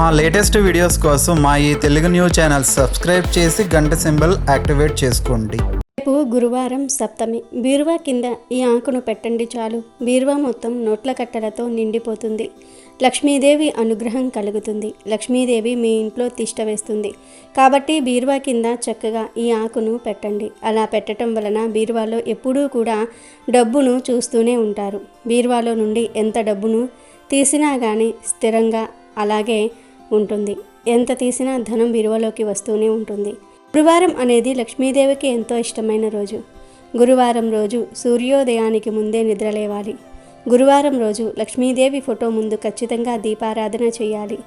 మా latest videos కోసం మా ఈ తెలుగు న్యూస్ ఛానల్ సబ్స్క్రైబ్ చేసి గంట సింబల్ యాక్టివేట్ చేసుకోండి. రేపు గురువారం సప్తమి. బీరువా కింద ఈ ఆకును పెట్టండి చాలు. బీరువా మొత్తం నోట్ల కట్టలతో నిండిపోతుంది. లక్ష్మీదేవి అనుగ్రహం కలుగుతుంది. లక్ష్మీదేవి మీ ఇంట్లో తిష్ట వేస్తుంది. కాబట్టి బీరువా కింద చక్కగా ఈ ఆకును పెట్టండి. అలా పెట్టడం వలన బీరువాలో ఎప్పుడూ కూడా డబ్బును చూస్తూనే ఉంటారు. బీరువాలో నుండి ఎంత డబ్బును తీసినా కానీ స్థిరంగా అలాగే ఉంటుంది. ఎంత తీసినా ధనం బీరువాలోకి వస్తూనే ఉంటుంది. గురువారం అనేది లక్ష్మీదేవికి ఎంతో ఇష్టమైన రోజు. గురువారం రోజు సూర్యోదయానికి ముందే నిద్రలేవాలి. గురువారం రోజు లక్ష్మీదేవి ఫోటో ముందు ఖచ్చితంగా దీపారాధన చేయాలి.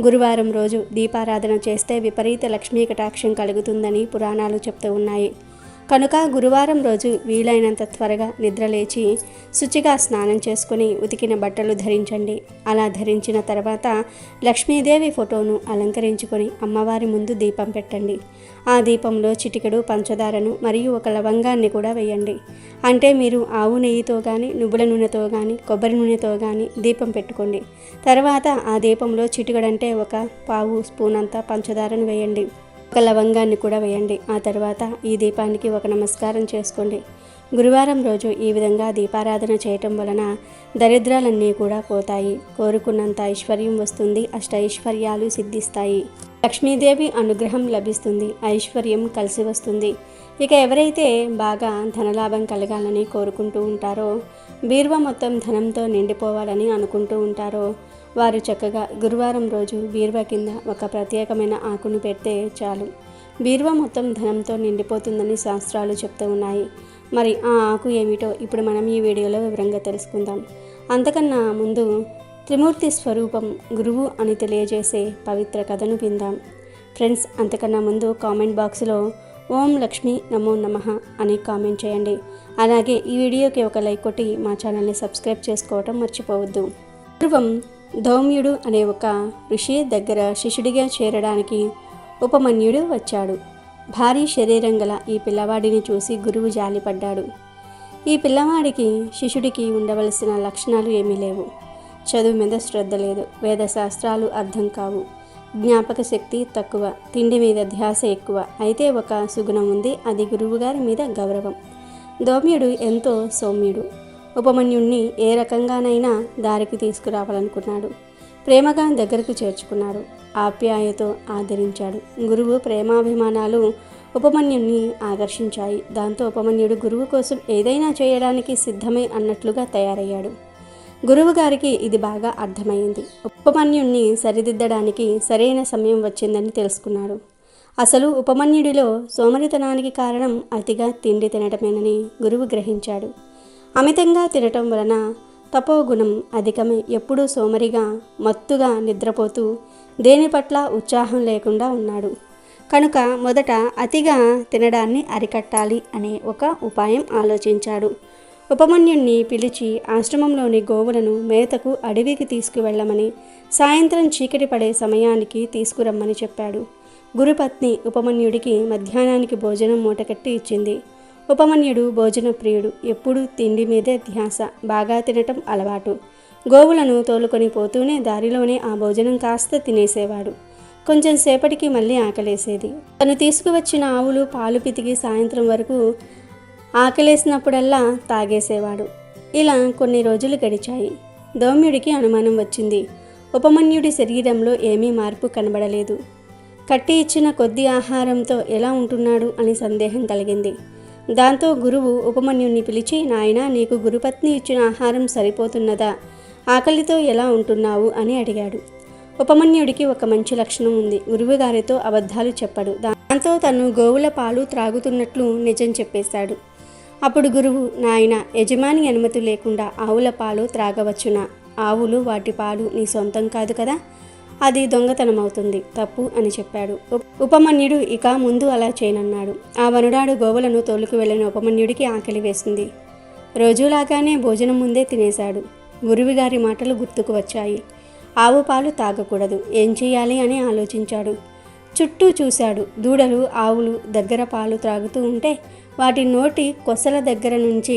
గురువారం రోజు దీపారాధన చేస్తే విపరీత లక్ష్మీ కటాక్షం కలుగుతుందని పురాణాలు చెప్తూ ఉన్నాయి. కనుక గురువారం రోజు వీలైనంత త్వరగా నిద్రలేచి శుచిగా స్నానం చేసుకుని ఉతికిన బట్టలు ధరించండి. అలా ధరించిన తర్వాత లక్ష్మీదేవి ఫోటోను అలంకరించుకొని అమ్మవారి ముందు దీపం పెట్టండి. ఆ దీపంలో చిటికెడు పంచదారను మరియు ఒక లవంగాన్ని కూడా వేయండి. అంటే మీరు ఆవు నెయ్యితో కానీ నువ్వుల నూనెతో కానీ కొబ్బరి నూనెతో కానీ దీపం పెట్టుకోండి. తర్వాత ఆ దీపంలో చిటికెడంటే ఒక పావు స్పూన్ అంతా పంచదారను వేయండి. ఒక లవంగాన్ని కూడా వేయండి. ఆ తర్వాత ఈ దీపానికి ఒక నమస్కారం చేసుకోండి. గురువారం రోజు ఈ విధంగా దీపారాధన చేయటం వలన దరిద్రాలన్నీ కూడా పోతాయి. కోరుకున్నంత ఐశ్వర్యం వస్తుంది. అష్టైశ్వర్యాలు సిద్ధిస్తాయి. లక్ష్మీదేవి అనుగ్రహం లభిస్తుంది. ఐశ్వర్యం కలిసి వస్తుంది. ఇక ఎవరైతే బాగా ధనలాభం కలగాలని కోరుకుంటూ ఉంటారో, బీరువా మొత్తం ధనంతో నిండిపోవాలని అనుకుంటూ ఉంటారో వారు చక్కగా గురువారం రోజు బీరువా కింద ఒక ప్రత్యేకమైన ఆకును పెడితే చాలు. బీరువా మొత్తం ధనంతో నిండిపోతుందని శాస్త్రాలు చెప్తూ ఉన్నాయి. మరి ఆ ఆకు ఏమిటో ఇప్పుడు మనం ఈ వీడియోలో వివరంగా తెలుసుకుందాం. అంతకన్నా ముందు త్రిమూర్తి స్వరూపం గురువు అని తెలియజేసే పవిత్ర కథను విందాం. ఫ్రెండ్స్, అంతకన్నా ముందు కామెంట్ బాక్స్లో ఓం లక్ష్మీ నమో నమః అని కామెంట్ చేయండి. అలాగే ఈ వీడియోకి ఒక లైక్ కొట్టి మా ఛానల్ని సబ్స్క్రైబ్ చేసుకోవటం మర్చిపోవద్దు. పూర్వం ధౌమ్యుడు అనే ఒక ఋషి దగ్గర శిష్యుడిగా చేరడానికి ఉపమన్యుడు వచ్చాడు. భారీ శరీరం గల ఈ పిల్లవాడిని చూసి గురువు జాలిపడ్డాడు. ఈ పిల్లవాడికి శిష్యుడికి ఉండవలసిన లక్షణాలు ఏమీ లేవు. చదువు మీద శ్రద్ధ లేదు. వేదశాస్త్రాలు అర్థం కావు. జ్ఞాపక శక్తి తక్కువ. తిండి మీద ధ్యాస ఎక్కువ. అయితే ఒక సుగుణం ఉంది. అది గురువుగారి మీద గౌరవం. ధౌమ్యుడు ఎంతో సౌమ్యుడు. ఉపమన్యుణ్ణి ఏ రకంగానైనా దారికి తీసుకురావాలనుకున్నాడు. ప్రేమగా దగ్గరకు చేర్చుకున్నాడు. ఆప్యాయతో ఆదరించాడు. గురువు ప్రేమాభిమానాలు ఉపమన్యుణ్ణి ఆకర్షించాయి. దాంతో ఉపమన్యుడు గురువు కోసం ఏదైనా చేయడానికి సిద్ధమై అన్నట్లుగా తయారయ్యాడు. గురువు గారికి ఇది బాగా అర్థమైంది. ఉపమన్యుణ్ణి సరిదిద్దడానికి సరైన సమయం వచ్చిందని తెలుసుకున్నాడు. అసలు ఉపమన్యుడిలో సోమరితనానికి కారణం అతిగా తిండి తినటమేనని గురువు గ్రహించాడు. అమితంగా తినటం వలన తపోగుణం అధికమై ఎప్పుడూ సోమరిగా మత్తుగా నిద్రపోతూ దేని పట్ల ఉత్సాహం లేకుండా ఉన్నాడు. కనుక మొదట అతిగా తినడాన్ని అరికట్టాలి అనే ఒక ఉపాయం ఆలోచించాడు. ఉపమన్యుణ్ణి పిలిచి ఆశ్రమంలోని గోవులను మేతకు అడవికి తీసుకువెళ్ళమని, సాయంత్రం చీకటి పడే సమయానికి తీసుకురమ్మని చెప్పాడు. గురుపత్ని ఉపమన్యుడికి మధ్యాహ్నానికి భోజనం మూటకట్టి ఇచ్చింది. ఉపమన్యుడు భోజన ప్రియుడు. ఎప్పుడూ తిండి మీదే ధ్యాస. బాగా తినటం అలవాటు. గోవులను తోలుకొని పోతూనే దారిలోనే ఆ భోజనం కాస్త తినేసేవాడు. కొంచెం సేపటికి మళ్ళీ ఆకలేసేది. తను తీసుకువచ్చిన ఆవులు పాలు పితికి సాయంత్రం వరకు ఆకలేసినప్పుడల్లా తాగేసేవాడు. ఇలా కొన్ని రోజులు గడిచాయి. ధౌమ్యుడికి అనుమానం వచ్చింది. ఉపమన్యుడి శరీరంలో ఏమీ మార్పు కనబడలేదు. కట్టి ఇచ్చిన కొద్ది ఆహారంతో ఎలా ఉంటున్నాడు అని సందేహం కలిగింది. దాంతో గురువు ఉపమన్యుణ్ణి పిలిచి, నాయనా, నీకు గురుపత్ని ఇచ్చిన ఆహారం సరిపోతున్నదా? ఆకలితో ఎలా ఉంటున్నావు అని అడిగాడు. ఉపమన్యుడికి ఒక మంచి లక్షణం ఉంది. గురువుగారితో అబద్ధాలు చెప్పడు. దాంతో తను గోవుల పాలు త్రాగుతున్నట్లు నిజం చెప్పేశాడు. అప్పుడు గురువు, నాయన, యజమాని అనుమతి లేకుండా ఆవుల పాలు త్రాగవచ్చునా? ఆవులు వాటి పాలు నీ సొంతం కాదు కదా, అది దొంగతనమవుతుంది, తప్పు అని చెప్పాడు. ఉపమన్యుడు ఇక ముందు అలా చేయనన్నాడు. ఆ వనుడాడు గోవులను తోలుకు వెళ్ళిన ఉపమన్యుడికి ఆకలి వేసింది. రోజులాగానే భోజనం ముందే తినేశాడు. గురువుగారి మాటలు గుర్తుకు వచ్చాయి. ఆవు పాలు తాగకూడదు. ఏం చేయాలి అని ఆలోచించాడు. చుట్టూ చూశాడు. దూడలు, ఆవులు దగ్గర పాలు త్రాగుతూ ఉంటే వాటి నోటి కొసల దగ్గర నుంచి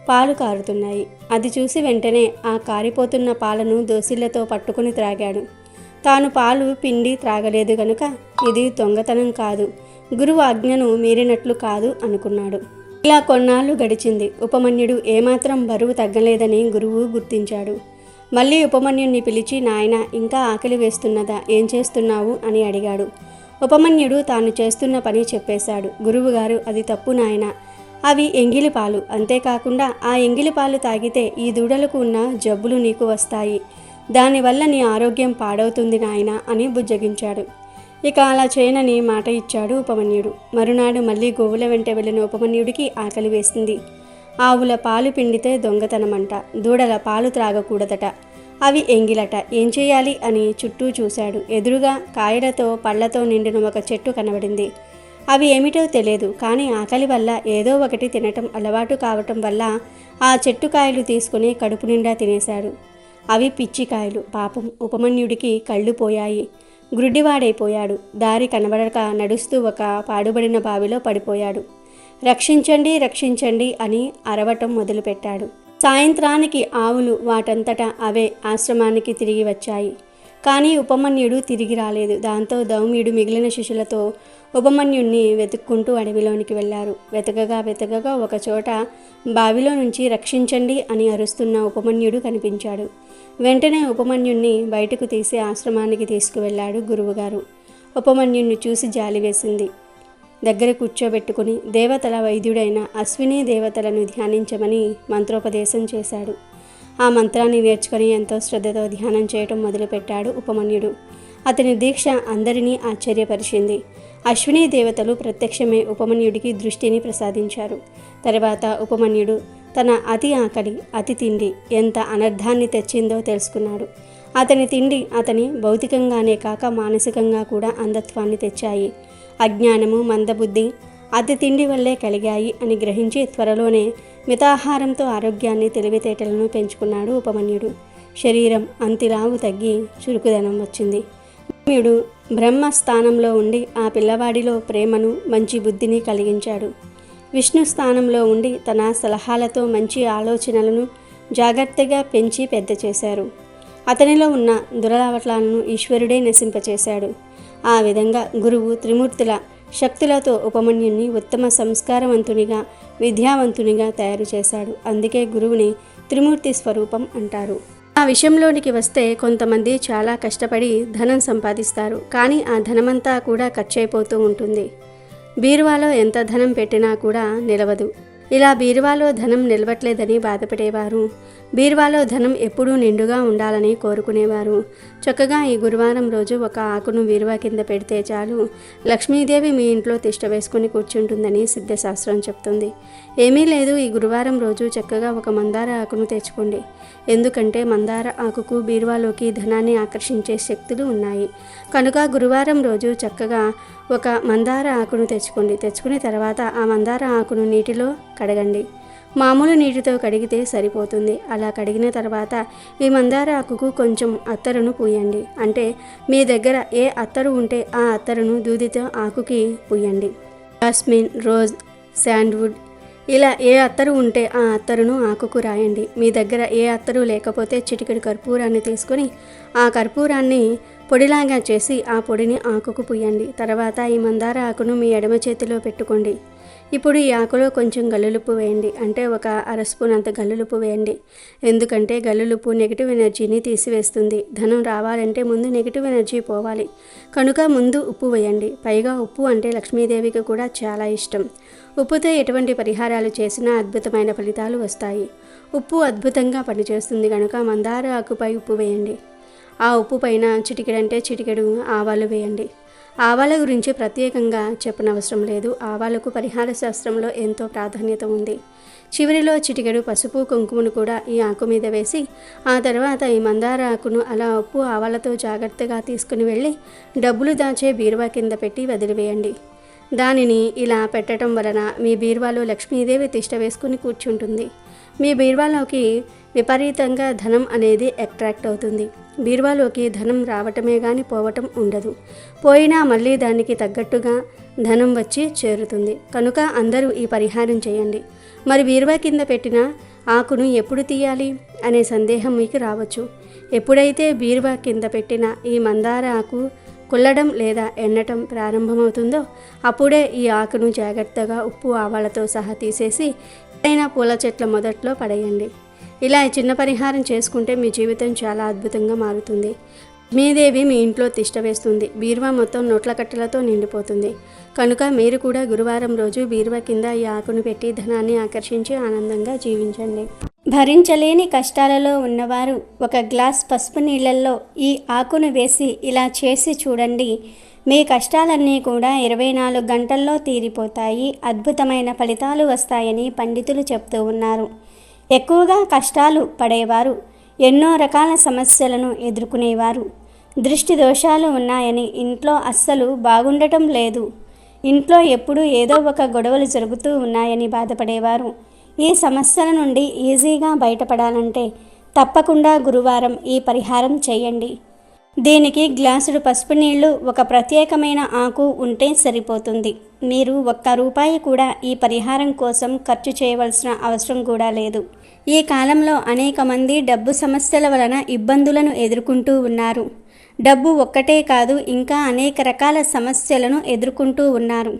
పాలు కారుతున్నాయి. అది చూసి వెంటనే ఆ కారిపోతున్న పాలను దోసిళ్లతో పట్టుకుని త్రాగాడు. తాను పాలు పిండి త్రాగలేదు గనుక ఇది దొంగతనం కాదు, గురువు ఆజ్ఞను మీరినట్లు కాదు అనుకున్నాడు. ఇలా కొన్నాళ్ళు గడిచింది. ఉపమన్యుడు ఏమాత్రం బరువు తగ్గలేదని గురువు గుర్తించాడు. మళ్ళీ ఉపమన్యుణ్ణి పిలిచి, నాయన ఇంకా ఆకలి వేస్తున్నదా, ఏం చేస్తున్నావు అని అడిగాడు. ఉపమన్యుడు తాను చేస్తున్న పని చెప్పేశాడు. గురువుగారు, అది తప్పు నాయన, అవి ఎంగిలి పాలు, అంతేకాకుండా ఆ ఎంగిలి పాలు తాగితే ఈ దూడలకు ఉన్న జబ్బులు నీకు వస్తాయి, దానివల్ల నీ ఆరోగ్యం పాడవుతుంది నాయన అని బుజ్జగించాడు. ఇక అలా చేయనని మాట ఇచ్చాడు ఉపమన్యుడు. మరునాడు మళ్ళీ గోవుల వెంట వెళ్ళిన ఉపమన్యుడికి ఆకలి వేసింది. ఆవుల పాలు పిండితే దొంగతనమంట, దూడల పాలు త్రాగకూడదట, అవి ఎంగిలట, ఏం చేయాలి అని చుట్టూ చూశాడు. ఎదురుగా కాయలతో పళ్లతో నిండిన ఒక చెట్టు కనబడింది. అవి ఏమిటో తెలియదు, కానీ ఆకలి వల్ల ఏదో ఒకటి తినటం అలవాటు కావటం వల్ల ఆ చెట్టు కాయలు తీసుకుని కడుపు నిండా తినేశాడు. అవి పిచ్చికాయలు. పాపం ఉపమన్యుడికి కళ్ళు పోయాయి, గ్రుడ్డివాడైపోయాడు. దారి కనబడక నడుస్తూ ఒక పాడుబడిన బావిలో పడిపోయాడు. రక్షించండి రక్షించండి అని అరవటం మొదలుపెట్టాడు. సాయంత్రానికి ఆవులు వాటంతటా అవే ఆశ్రమానికి తిరిగి వచ్చాయి. కానీ ఉపమన్యుడు తిరిగి రాలేదు. దాంతో ధౌమ్యుడు మిగిలిన శిష్యులతో ఉపమన్యుణ్ణి వెతుక్కుంటూ అడవిలోనికి వెళ్ళారు. వెతకగా ఒకచోట బావిలో నుంచి రక్షించండి అని అరుస్తున్న ఉపమన్యుడు కనిపించాడు. వెంటనే ఉపమన్యుణ్ణి బయటకు తీసి ఆశ్రమానికి తీసుకువెళ్ళాడు గురువుగారు. ఉపమన్యుణ్ణి చూసి జాలి వేసింది. దగ్గర కూర్చోబెట్టుకుని దేవతల వైద్యుడైన అశ్విని దేవతలను ధ్యానించమని మంత్రోపదేశం చేశాడు. ఆ మంత్రాన్ని నేర్చుకొని ఎంతో శ్రద్ధతో ధ్యానం చేయటం మొదలుపెట్టాడు ఉపమన్యుడు. అతని దీక్ష అందరినీ ఆశ్చర్యపరిచింది. అశ్విని దేవతలు ప్రత్యక్షమే ఉపమన్యుడికి దృష్టిని ప్రసాదించారు. తర్వాత ఉపమన్యుడు తన అతి ఆకలి, అతి తిండి ఎంత అనర్థాన్ని తెచ్చిందో తెలుసుకున్నాడు. అతని తిండి అతని భౌతికంగానే కాక మానసికంగా కూడా అంధత్వాన్ని తెచ్చాయి. అజ్ఞానము, మందబుద్ధి అతి తిండి వల్లే కలిగాయి అని గ్రహించి త్వరలోనే మితాహారంతో ఆరోగ్యాన్ని, తెలివితేటలను పెంచుకున్నాడు ఉపమన్యుడు. శరీరం అంతిలావు తగ్గి చురుకుదనం వచ్చింది. ఉపమన్యుడు బ్రహ్మ స్థానంలో ఉండి ఆ పిల్లవాడిలో ప్రేమను, మంచి బుద్ధిని కలిగించాడు. విష్ణు స్థానంలో ఉండి తన సలహాలతో మంచి ఆలోచనలను జాగ్రత్తగా పెంచి పెద్ద చేశారు. అతనిలో ఉన్న దురలవాట్లను ఈశ్వరుడే నశింపచేశాడు. ఆ విధంగా గురువు త్రిమూర్తుల శక్తులతో ఉపమన్యుణ్ణి ఉత్తమ సంస్కారవంతునిగా, విద్యావంతునిగా తయారు చేశాడు. అందుకే గురువుని త్రిమూర్తి స్వరూపం అంటారు. ఆ విషయంలోనికి వస్తే కొంతమంది చాలా కష్టపడి ధనం సంపాదిస్తారు, కానీ ఆ ధనమంతా కూడా ఖర్చయిపోతూ ఉంటుంది. బీరువాలో ఎంత ధనం పెట్టినా కూడా నిలవదు. ఇలా బీరువాలో ధనం నిలవట్లేదని బాధపడేవారు, బీరువాలో ధనం ఎప్పుడూ నిండుగా ఉండాలని కోరుకునేవారు. చక్కగా ఈ గురువారం రోజు ఒక ఆకును బీరువా కింద పెడితే చాలు, లక్ష్మీదేవి మీ ఇంట్లో తిష్ట వేసుకుని కూర్చుంటుందని సిద్ధశాస్త్రం చెప్తుంది. ఏమీ లేదు, ఈ గురువారం రోజు చక్కగా ఒక మందార ఆకును తెచ్చుకోండి. ఎందుకంటే మందార ఆకుకు బీరువాలోకి ధనాన్ని ఆకర్షించే శక్తులు ఉన్నాయి. కనుక గురువారం రోజు చక్కగా ఒక మందార ఆకును తెచ్చుకుని తర్వాత ఆ మందార ఆకును నీటిలో కడగండి. మామూలు నీటితో కడిగితే సరిపోతుంది. అలా కడిగిన తర్వాత ఈ మందార ఆకుకు కొంచెం అత్తరును పూయండి. అంటే మీ దగ్గర ఏ అత్తరు ఉంటే ఆ అత్తరును దూదితో ఆకుకి పూయండి. జాస్మిన్, రోజ్, శాండ్వుడ్ ఇలా ఏ అత్తరు ఉంటే ఆ అత్తరును ఆకుకు రాయండి. మీ దగ్గర ఏ అత్తరు లేకపోతే చిటికెడు కర్పూరాన్ని తీసుకొని ఆ కర్పూరాన్ని పొడిలాగా చేసి ఆ పొడిని ఆకుకు పూయండి. తర్వాత ఈ మందార ఆకును మీ ఎడమ చేతిలో పెట్టుకోండి. ఇప్పుడు ఈ ఆకులో కొంచెం గల్లులుప్పు వేయండి. అంటే ఒక అర స్పూన్ అంత గల్లులుప్పు వేయండి. ఎందుకంటే గల్లులుప్పు నెగిటివ్ ఎనర్జీని తీసివేస్తుంది. ధనం రావాలంటే ముందు నెగిటివ్ ఎనర్జీ పోవాలి. కనుక ముందు ఉప్పు వేయండి. పైగా ఉప్పు అంటే లక్ష్మీదేవికి కూడా చాలా ఇష్టం. ఉప్పుతో ఎటువంటి పరిహారాలు చేసినా అద్భుతమైన ఫలితాలు వస్తాయి. ఉప్పు అద్భుతంగా పనిచేస్తుంది కనుక మందార ఆకుపై ఉప్పు వేయండి. ఆ ఉప్పు పైన చిటికెడు ఆవాలు వేయండి. ఆవాల గురించి ప్రత్యేకంగా చెప్పనవసరం లేదు. ఆవాలకు పరిహార శాస్త్రంలో ఎంతో ప్రాధాన్యత ఉంది. చివరిలో చిటికెడు పసుపు, కుంకుమను కూడా ఈ ఆకు మీద వేసి ఆ తర్వాత ఈ మందార ఆకును అలా ఉప్పు ఆవాలతో జాగ్రత్తగా తీసుకుని వెళ్ళి డబ్బులు దాచే బీరువా కింద పెట్టి వదిలివేయండి. దానిని ఇలా పెట్టడం వలన మీ బీరువాలో లక్ష్మీదేవి తిష్ట వేసుకుని కూర్చుంటుంది. మీ బీరువాలోకి విపరీతంగా ధనం అనేది అట్రాక్ట్ అవుతుంది. బీరువాలోకి ధనం రావటమే కానీ పోవటం ఉండదు. పోయినా మళ్ళీ దానికి తగ్గట్టుగా ధనం వచ్చి చేరుతుంది. కనుక అందరూ ఈ పరిహారం చేయండి. మరి బీరువా కింద పెట్టిన ఆకును ఎప్పుడు తీయాలి అనే సందేహం మీకు రావచ్చు. ఎప్పుడైతే బీరువా కింద పెట్టిన ఈ మందార ఆకు కుల్లడం లేదా ఎండటం ప్రారంభమవుతుందో అప్పుడే ఈ ఆకును జాగ్రత్తగా ఉప్పు ఆవాలతో సహా తీసేసి ఏదైనా పూల చెట్ల మొదట్లో పడేయండి. ఇలా చిన్న పరిహారం చేసుకుంటే మీ జీవితం చాలా అద్భుతంగా మారుతుంది. లక్ష్మీదేవి మీ ఇంట్లో తిష్ట వేస్తుంది. బీరువా మొత్తం నోట్ల కట్టెలతో నిండిపోతుంది. కనుక మీరు కూడా గురువారం రోజు బీరువా కింద ఈ ఆకును పెట్టి ధనాన్ని ఆకర్షించి ఆనందంగా జీవించండి. భరించలేని కష్టాలలో ఉన్నవారు ఒక గ్లాస్ పసుపు నీళ్ళల్లో ఈ ఆకును వేసి ఇలా చేసి చూడండి. మీ కష్టాలన్నీ కూడా 24 గంటల్లో తీరిపోతాయి. అద్భుతమైన ఫలితాలు వస్తాయని పండితులు చెప్తూ ఉన్నారు. ఎక్కువగా కష్టాలు పడేవారు, ఎన్నో రకాల సమస్యలను ఎదుర్కొనేవారు, దృష్టి దోషాలు ఉన్నాయని, ఇంట్లో అస్సలు బాగుండటం లేదు, ఇంట్లో ఎప్పుడూ ఏదో ఒక గొడవలు జరుగుతూ ఉన్నాయని బాధపడేవారు, ఈ సమస్యల నుండి ఈజీగా బయటపడాలంటే తప్పకుండా గురువారం ఈ పరిహారం చేయండి. దీనికి గ్లాసుడు పసుపు నీళ్లు, ఒక ప్రత్యేకమైన ఆకు ఉంటే సరిపోతుంది. మీరు ₹1 కూడా ఈ పరిహారం కోసం ఖర్చు చేయవలసిన అవసరం కూడా లేదు. ఈ కాలంలో అనేక మంది డబ్బు సమస్యల వలన ఇబ్బందులను ఎదుర్కొంటూ ఉన్నారు. డబ్బు ఒక్కటే కాదు, ఇంకా అనేక రకాల సమస్యలను ఎదుర్కొంటూ ఉన్నారు.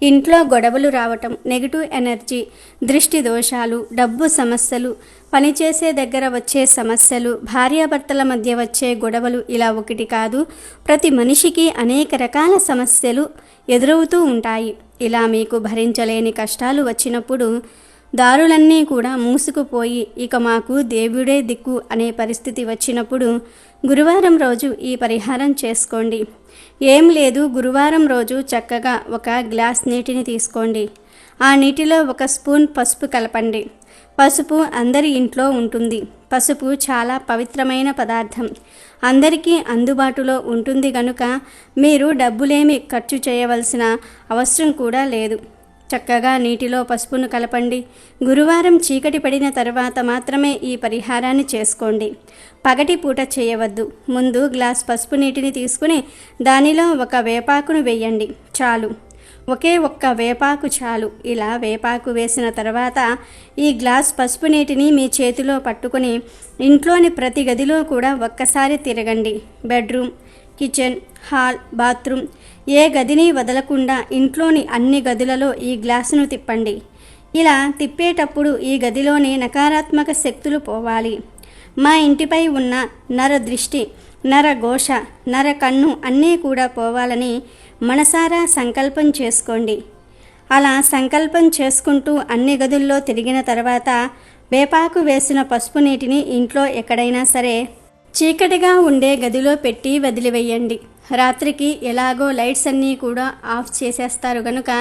ఇంట్లో గొడవలు రావటం, నెగిటివ్ ఎనర్జీ, దృష్టి దోషాలు, డబ్బు సమస్యలు, పనిచేసే దగ్గర వచ్చే సమస్యలు, భార్యాభర్తల మధ్య వచ్చే గొడవలు, ఇలా ఒకటి కాదు, ప్రతి మనిషికి అనేక రకాల సమస్యలు ఎదురవుతూ ఉంటాయి. ఇలా మీకు భరించలేని కష్టాలు వచ్చినప్పుడు దారులన్నీ కూడా మూసుకుపోయి ఇక మాకు దేవుడే దిక్కు అనే పరిస్థితి వచ్చినప్పుడు గురువారం రోజు ఈ పరిహారం చేసుకోండి. ఏం లేదు, గురువారం రోజు చక్కగా ఒక గ్లాస్ నీటిని తీసుకోండి. ఆ నీటిలో 1 స్పూన్ పసుపు కలపండి. పసుపు అందరి ఇంట్లో ఉంటుంది. పసుపు చాలా పవిత్రమైన పదార్థం, అందరికీ అందుబాటులో ఉంటుంది కనుక మీరు డబ్బులేమి ఖర్చు చేయవలసిన అవసరం కూడా లేదు. చక్కగా నీటిలో పసుపును కలపండి. గురువారం చీకటి పడిన తర్వాత మాత్రమే ఈ పరిహారాన్ని చేసుకోండి. పగటి పూట చేయవద్దు. ముందు గ్లాస్ పసుపు నీటిని తీసుకుని దానిలో 1 వేపాకును వేయండి. చాలు, ఒకే 1 వేపాకు చాలు. ఇలా వేపాకు వేసిన తర్వాత ఈ గ్లాస్ పసుపు నీటిని మీ చేతిలో పట్టుకుని ఇంట్లోని ప్రతి గదిలో కూడా ఒక్కసారి తిరగండి. బెడ్రూమ్, కిచెన్, హాల్, బాత్రూమ్ ఏ గదిని వదలకుండా ఇంట్లోని అన్ని గదులలో ఈ గ్లాసును తిప్పండి. ఇలా తిప్పేటప్పుడు ఈ గదిలోని నకారాత్మక శక్తులు పోవాలి. మా ఇంటిపై ఉన్న నర దృష్టి, నర ఘోష, నర కన్ను అన్నీ కూడా పోవాలని మనసారా సంకల్పం చేసుకోండి. అలా సంకల్పం చేసుకుంటూ అన్ని గదుల్లో తిరిగిన తర్వాత వేపాకు వేసిన పసుపు నీటిని ఇంట్లో ఎక్కడైనా సరే చీకటిగా ఉండే గదిలో పెట్టి వదిలివేయండి. రాత్రికి ఎలాగో లైట్స్ అన్నీ కూడా ఆఫ్ చేసేస్తారు కనుక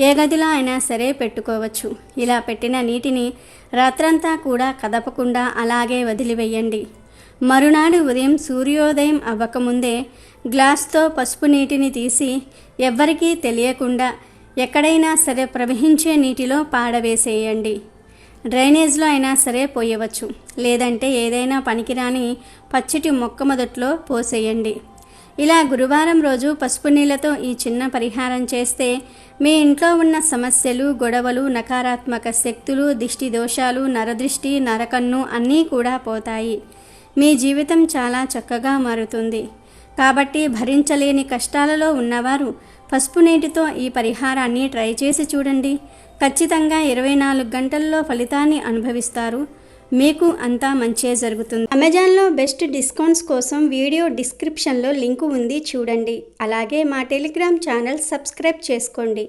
ఏ గదిలో అయినా సరే పెట్టుకోవచ్చు. ఇలా పెట్టిన నీటిని రాత్రంతా కూడా కదపకుండా అలాగే వదిలివేయండి. మరునాడు ఉదయం సూర్యోదయం అవ్వకముందే గ్లాస్తో పసుపు నీటిని తీసి ఎవ్వరికీ తెలియకుండా ఎక్కడైనా సరే ప్రవహించే నీటిలో పాడవేసేయండి. డ్రైనేజ్లో అయినా సరే పోయవచ్చు, లేదంటే ఏదైనా పనికిరాని పచ్చిటి మొక్క మొదట్లో పోసేయండి. ఇలా గురువారం రోజు పసుపు నీళ్ళతో ఈ చిన్న పరిహారం చేస్తే మీ ఇంట్లో ఉన్న సమస్యలు, గొడవలు, నకారాత్మక శక్తులు, దిష్టి దోషాలు, నరదృష్టి, నరకన్ను అన్నీ కూడా పోతాయి. మీ జీవితం చాలా చక్కగా మారుతుంది. కాబట్టి భరించలేని కష్టాలలో ఉన్నవారు పసుపు నీటితో ఈ పరిహారాన్ని ట్రై చేసి చూడండి. ఖచ్చితంగా 24 గంటల్లో ఫలితాన్ని అనుభవిస్తారు. మీకు అంతా మంచే జరుగుతుంది. అమెజాన్లో బెస్ట్ డిస్కౌంట్స్ కోసం వీడియో డిస్క్రిప్షన్లో లింకు ఉంది, చూడండి. అలాగే మా టెలిగ్రామ్ ఛానల్ సబ్స్క్రైబ్ చేసుకోండి.